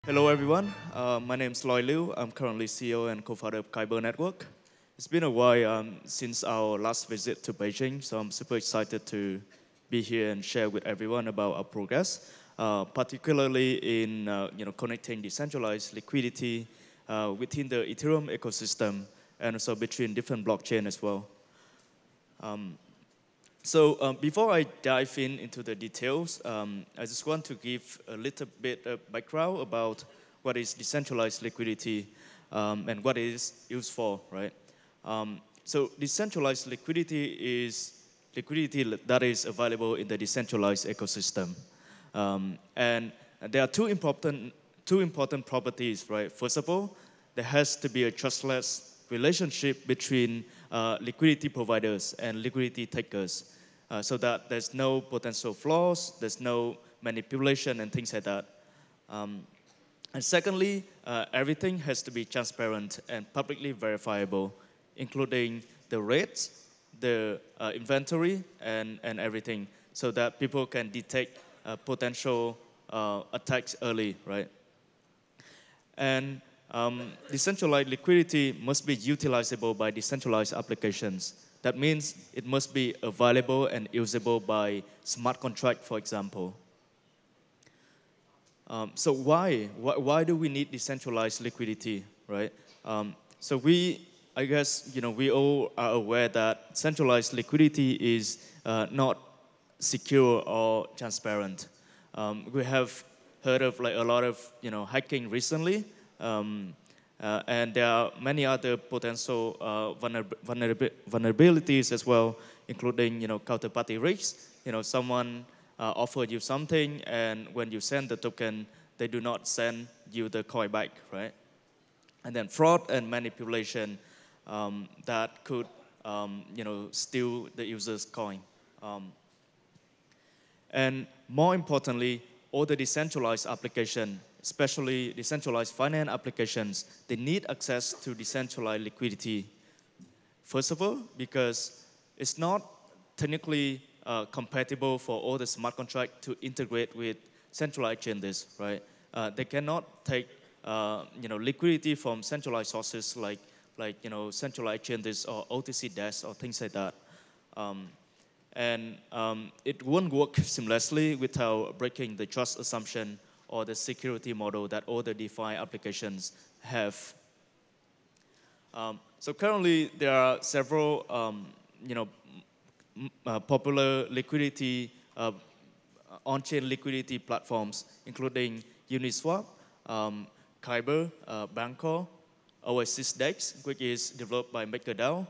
Hello, everyone. My name is Loy Liu. I'm currently CEO and co-founder of Kyber Network. It's been a while since our last visit to Beijing, so I'm super excited to be here and share with everyone about our progress, particularly in connecting decentralized liquidity within the Ethereum ecosystem and also between different blockchains as well. Before I dive into the details, I just want to give a little bit of background about what is decentralized liquidity and what it is used for, right? So decentralized liquidity is liquidity that is available in the decentralized ecosystem. And there are two important properties, right? First of all, there has to be a trustless relationship between liquidity providers and liquidity takers. So that there's no potential flaws, there's no manipulation and things like that. And secondly, everything has to be transparent and publicly verifiable, including the rates, the inventory, and everything, so that people can detect potential attacks early, right? And decentralized liquidity must be utilizable by decentralized applications. That means it must be available and usable by smart contract, for example. So why do we need decentralized liquidity, right? I guess we all are aware that centralized liquidity is not secure or transparent. We have heard of like a lot of hacking recently. And there are many other potential vulnerabilities as well, including counterparty risks. Someone offered you something, and when you send the token, they do not send you the coin back, right? And then fraud and manipulation that could steal the user's coin. And more importantly, all the decentralized applications, especially decentralized finance applications, they need access to decentralized liquidity. First of all, because it's not technically compatible for all the smart contracts to integrate with centralized exchanges, right? They cannot take liquidity from centralized sources like centralized exchanges or OTC desks or things like that. It won't work seamlessly without breaking the trust assumption or the security model that all the DeFi applications have. So currently, there are several popular liquidity, on-chain liquidity platforms, including Uniswap, Kyber, Bancor, Oasis Dex, which is developed by MakerDAO.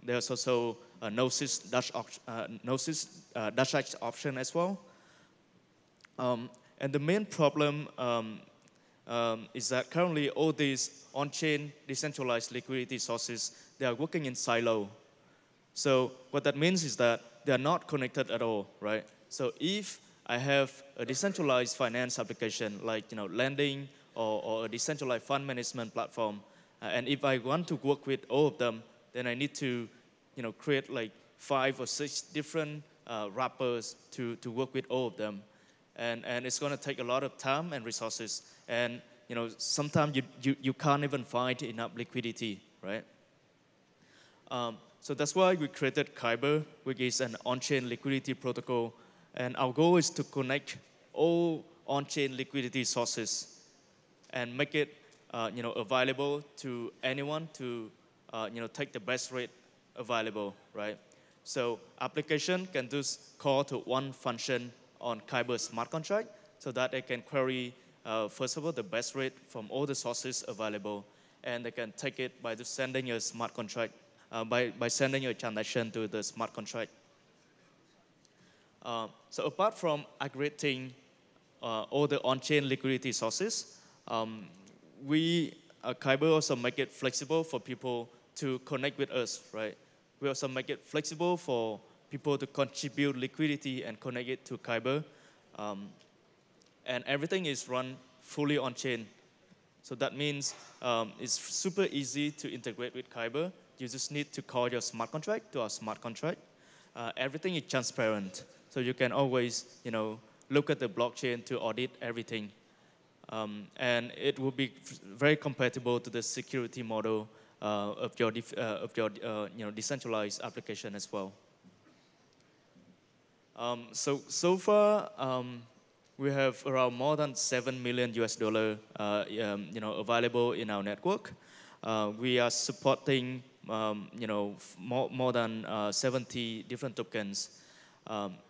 There's also Gnosis Dash option as well. And the main problem is that currently all these on-chain decentralized liquidity sources, they are working in silo. So what that means is that they are not connected at all, right? So if I have a decentralized finance application like lending or a decentralized fund management platform, and if I want to work with all of them, then I need to create like 5 or 6 different wrappers to work with all of them. And it's going to take a lot of time and resources. And sometimes you can't even find enough liquidity, right? So that's why we created Kyber, which is an on-chain liquidity protocol. And our goal is to connect all on-chain liquidity sources and make it available to anyone to take the best rate available, right? So application can just call to one function on Kyber smart contract so that they can query, first of all, the best rate from all the sources available. And they can take it by just sending a smart contract, by sending a transaction to the smart contract. So apart from aggregating all the on-chain liquidity sources, Kyber also make it flexible for people to connect with us, right? We also make it flexible for people to contribute liquidity and connect it to Kyber. And everything is run fully on-chain. So that means it's super easy to integrate with Kyber. You just need to call your smart contract to our smart contract. Everything is transparent. So you can always, look at the blockchain to audit everything. And it will be very compatible to the security model of your decentralized application as well. So far, we have around more than $7 million available in our network. We are supporting more than 70 different tokens.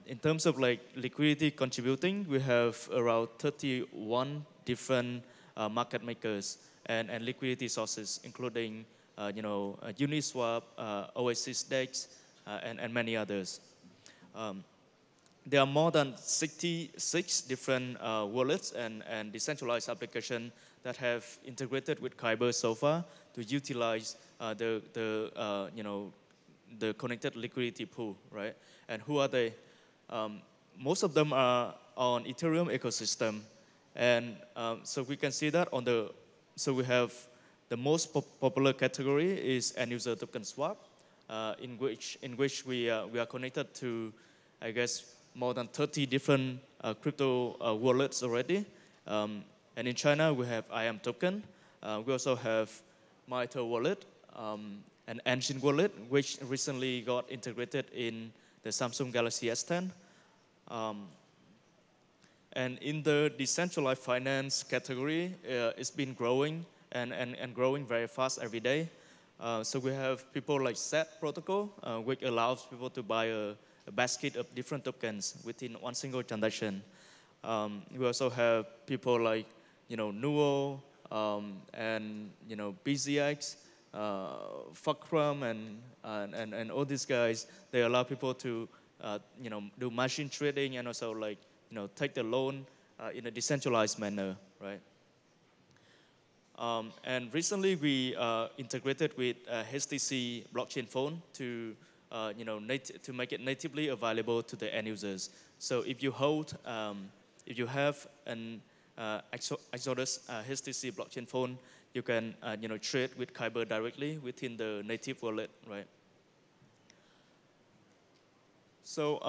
In terms of like liquidity contributing, we have around 31 different market makers and liquidity sources, including Uniswap, Oasis DEX, and many others. There are more than 66 different wallets and decentralized applications that have integrated with Kyber so far to utilize the connected liquidity pool, right? And who are they? Most of them are on Ethereum ecosystem, and so we can see that so we have the most popular category is end user token swap, in which we are connected to, I guess, more than 30 different crypto wallets already. And in China, we have IM token. We also have Miter wallet, an Engine wallet, which recently got integrated in the Samsung Galaxy S10. And in the decentralized finance category, it's been growing and growing very fast every day. So we have people like SET protocol, which allows people to buy a basket of different tokens within one single transaction. We also have people like Nuo and BZX, Fulcrum, and all these guys. They allow people to do machine trading and also like take the loan in a decentralized manner, right? And recently we integrated with HTC blockchain phone to to make it natively available to the end users. So if you have an Exodus HTC blockchain phone, you can trade with Kyber directly within the native wallet, right? So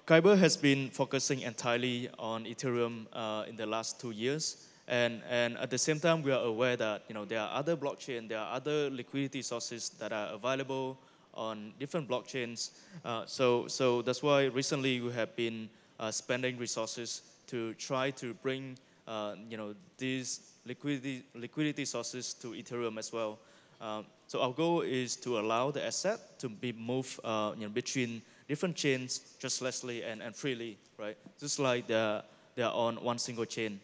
Kyber has been focusing entirely on Ethereum in the last 2 years, and at the same time we are aware that there are other blockchain, there are other liquidity sources that are available on different blockchains. So that's why recently we have been spending resources to try to bring these liquidity sources to Ethereum as well. So our goal is to allow the asset to be moved between different chains trustlessly and freely, right? Just like they are on one single chain.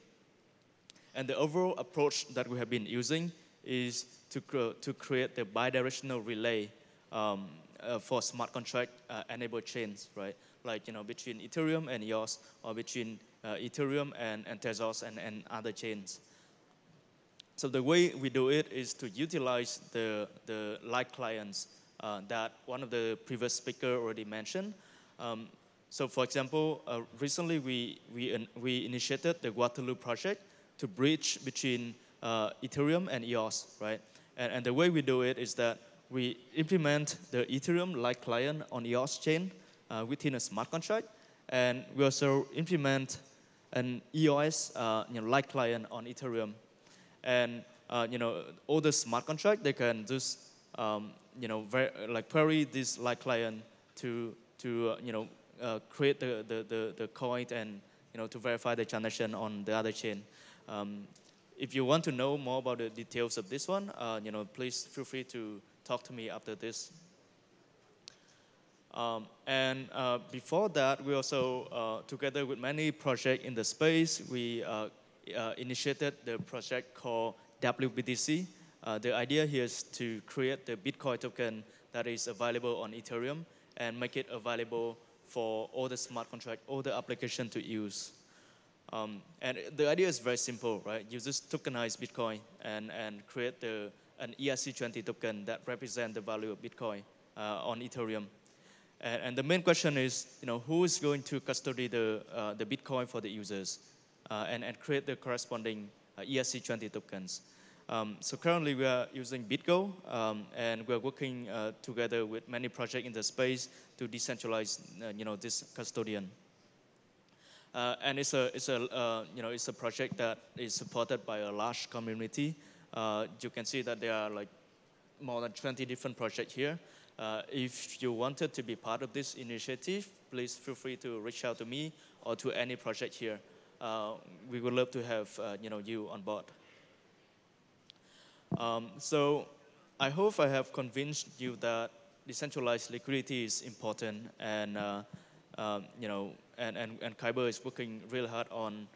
And the overall approach that we have been using is to create the bidirectional relay for smart contract enabled chains, right? Like between Ethereum and EOS, or between Ethereum and Tezos and other chains. So the way we do it is to utilize the light clients that one of the previous speaker already mentioned. So for example, recently we initiated the Waterloo project to bridge between Ethereum and EOS, right? And the way we do it is that we implement the Ethereum light client on EOS chain within a smart contract, and we also implement an EOS light client on Ethereum. And all the smart contract, they can just query this light client to create the coin and to verify the transaction on the other chain. If you want to know more about the details of this one, please feel free to talk to me after this. Before that, we also, together with many projects in the space, we initiated the project called Tableau Btc. The idea here is to create the Bitcoin token that is available on Ethereum and make it available for all the smart contract, all the application to use. And the idea is very simple, right? You just tokenize Bitcoin and create an ERC20 token that represents the value of Bitcoin on Ethereum. And the main question is, who is going to custody the Bitcoin for the users and create the corresponding ERC20 tokens. So currently we are using BitGo, and we are working together with many projects in the space to decentralize this custodian. And it's a project that is supported by a large community. You can see that there are like more than 20 different projects here. If you wanted to be part of this initiative, please feel free to reach out to me or to any project here. We would love to have you on board. So I hope I have convinced you that decentralized liquidity is important, and and Kyber is working really hard on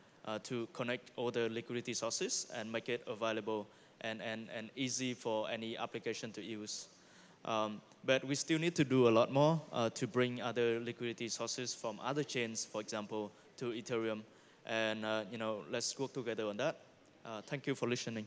to connect all the liquidity sources and make it available and easy for any application to use. But we still need to do a lot more to bring other liquidity sources from other chains, for example, to Ethereum. And let's work together on that. Thank you for listening.